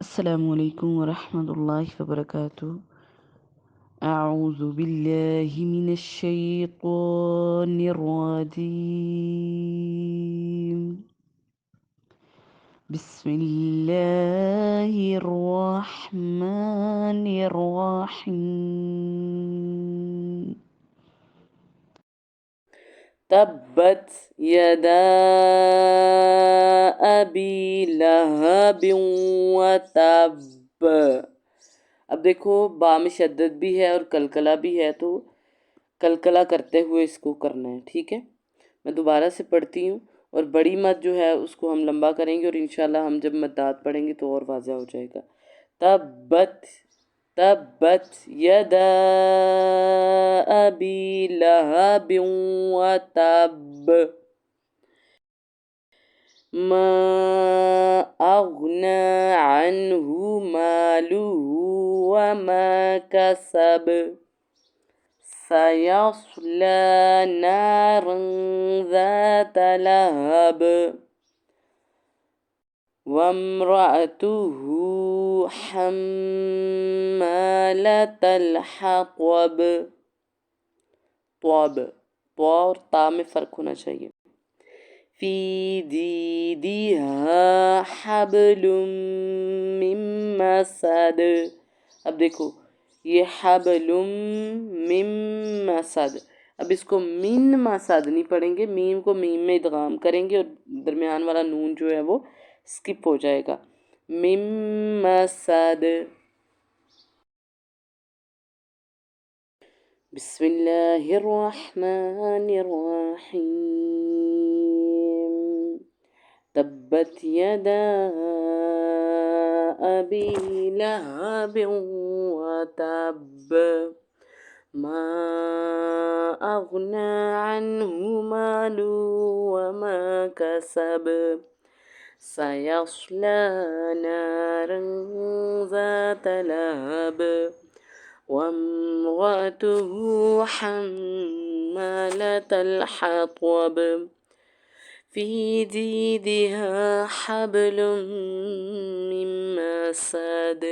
السلام علیکم ورحمۃ اللہ وبرکاتہ۔ اعوذ باللہ من الشیطان الرجیم، بسم اللہ الرحمن الرحیم۔ تبت یدا ابی لہب وتب۔ اب دیکھو با میں شدت بھی ہے اور کلکلہ بھی ہے، تو کلکلہ کرتے ہوئے اس کو کرنا ہے، ٹھیک ہے؟ میں دوبارہ سے پڑھتی ہوں، اور بڑی مد جو ہے اس کو ہم لمبا کریں گے، اور انشاءاللہ ہم جب مدات پڑھیں گے تو اور واضح ہو جائے گا۔ تبت تبت یدا ابی لہب وتب ما اغنى عنه ماله وما كسب سيصلى نارا ذات لهب وامرأته حمالة الحطب۔ طب طا اور تا میں فرق ہونا چاہیے۔ فی جیدہا حبل من مسد۔ اب دیکھو یہ حبل من مسد، اب اس کو من مسد نہیں پڑھیں گے، میم کو میم میں ادغام کریں گے، اور درمیان والا نون جو ہے وہ سکپ ہو جائے گا۔ من مسد۔ بسم اللہ الرحمن الرحیم۔ تبت یدا ابی لہب وتب ما اغنى عنه ماله وما كسب سيصلى نارا ذات لهب وامرأته حمالة الحطب في جيدها حبل من مسد۔